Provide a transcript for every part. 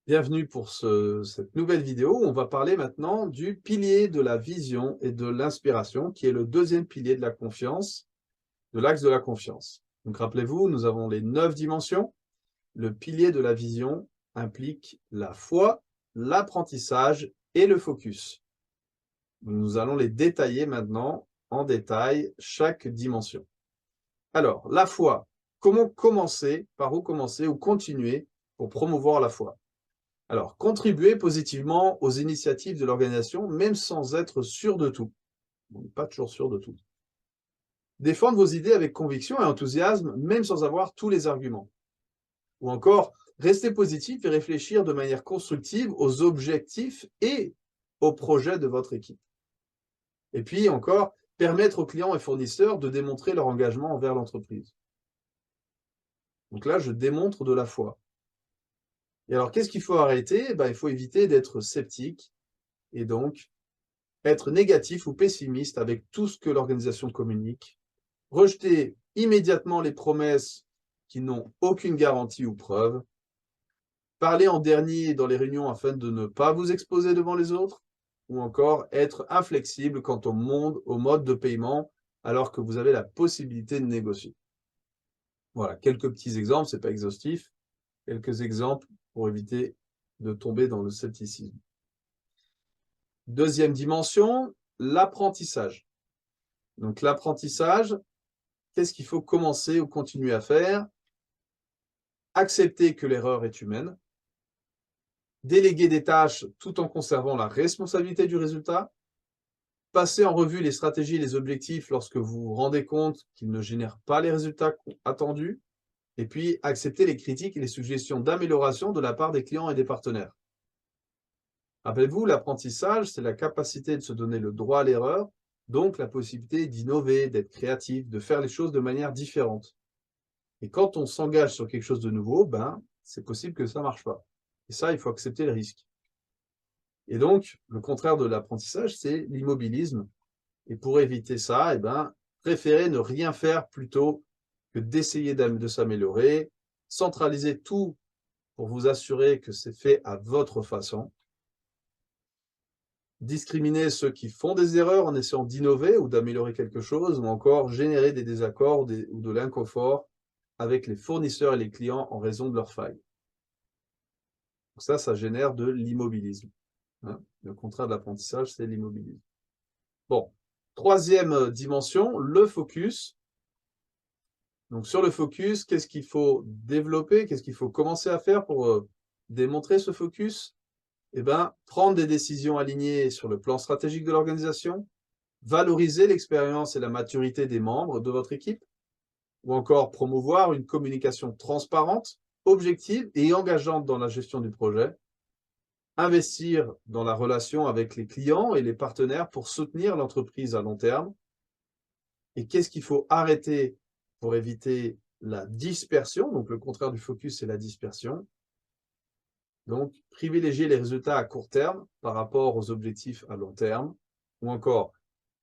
Bienvenue pour cette nouvelle vidéo où on va parler maintenant du pilier de la vision et de l'inspiration, qui est le deuxième pilier de la confiance, de l'axe de la confiance. Donc rappelez-vous, nous avons les 9 dimensions. Le pilier de la vision implique la foi, l'apprentissage et le focus. Nous allons les détailler maintenant en détail chaque dimension. Alors, la foi, comment commencer, par où commencer ou continuer pour promouvoir la foi? Alors, contribuer positivement aux initiatives de l'organisation, même sans être sûr de tout. On n'est pas toujours sûr de tout. Défendre vos idées avec conviction et enthousiasme, même sans avoir tous les arguments. Ou encore, rester positif et réfléchir de manière constructive aux objectifs et aux projets de votre équipe. Et puis encore, permettre aux clients et fournisseurs de démontrer leur engagement envers l'entreprise. Donc là, je démontre de la foi. Et alors, qu'est-ce qu'il faut arrêter? Il faut éviter d'être sceptique et donc être négatif ou pessimiste avec tout ce que l'organisation communique, rejeter immédiatement les promesses qui n'ont aucune garantie ou preuve, parler en dernier dans les réunions afin de ne pas vous exposer devant les autres, ou encore être inflexible quant au mode de paiement alors que vous avez la possibilité de négocier. Voilà, quelques petits exemples, ce n'est pas exhaustif, quelques exemples pour éviter de tomber dans le scepticisme. Deuxième dimension, l'apprentissage. Donc l'apprentissage, qu'est-ce qu'il faut commencer ou continuer à faire? Accepter que l'erreur est humaine, déléguer des tâches tout en conservant la responsabilité du résultat, passer en revue les stratégies et les objectifs lorsque vous vous rendez compte qu'ils ne génèrent pas les résultats attendus, et puis accepter les critiques et les suggestions d'amélioration de la part des clients et des partenaires. Rappelez-vous, l'apprentissage, c'est la capacité de se donner le droit à l'erreur, donc la possibilité d'innover, d'être créatif, de faire les choses de manière différente. Et quand on s'engage sur quelque chose de nouveau, c'est possible que ça ne marche pas. Et ça, il faut accepter le risque. Et donc, le contraire de l'apprentissage, c'est l'immobilisme. Et pour éviter ça, préférez ne rien faire plutôt que d'essayer de s'améliorer, centraliser tout pour vous assurer que c'est fait à votre façon, discriminer ceux qui font des erreurs en essayant d'innover ou d'améliorer quelque chose, ou encore générer des désaccords ou de l'inconfort avec les fournisseurs et les clients en raison de leurs failles. Donc ça génère de l'immobilisme. Hein. Le contraire de l'apprentissage, c'est l'immobilisme. Bon, troisième dimension, le focus. Donc sur le focus, qu'est-ce qu'il faut développer? Qu'est-ce qu'il faut commencer à faire pour démontrer ce focus? Prendre des décisions alignées sur le plan stratégique de l'organisation, valoriser l'expérience et la maturité des membres de votre équipe, ou encore promouvoir une communication transparente, objective et engageante dans la gestion du projet, investir dans la relation avec les clients et les partenaires pour soutenir l'entreprise à long terme. Et qu'est-ce qu'il faut arrêter pour éviter la dispersion? Donc, le contraire du focus, c'est la dispersion. Donc, privilégier les résultats à court terme par rapport aux objectifs à long terme, ou encore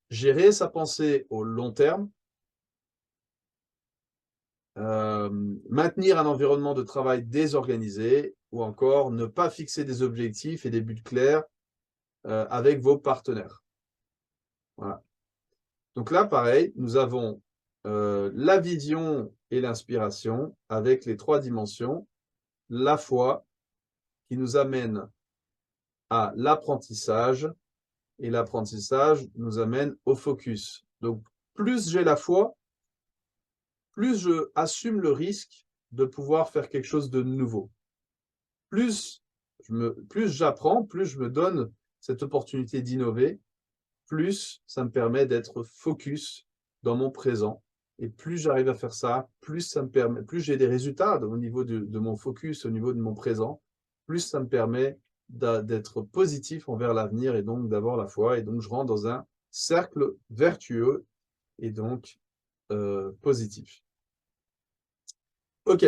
gérer sa pensée au long terme, maintenir un environnement de travail désorganisé, ou encore ne pas fixer des objectifs et des buts clairs avec vos partenaires. Voilà. Donc là, pareil, nous avons la vision et l'inspiration avec les 3 dimensions, la foi qui nous amène à l'apprentissage et l'apprentissage nous amène au focus. Donc, plus j'ai la foi, plus je assume le risque de pouvoir faire quelque chose de nouveau. Plus j'apprends, plus je me donne cette opportunité d'innover, plus ça me permet d'être focus dans mon présent. Et plus j'arrive à faire ça, plus j'ai des résultats au niveau de mon focus, au niveau de mon présent, plus ça me permet d'être positif envers l'avenir et donc d'avoir la foi. Et donc, je rentre dans un cercle vertueux et donc positif. OK.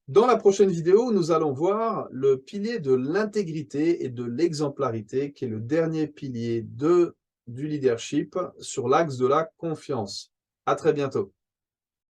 Dans la prochaine vidéo, nous allons voir le pilier de l'intégrité et de l'exemplarité, qui est le dernier pilier du leadership sur l'axe de la confiance. À très bientôt.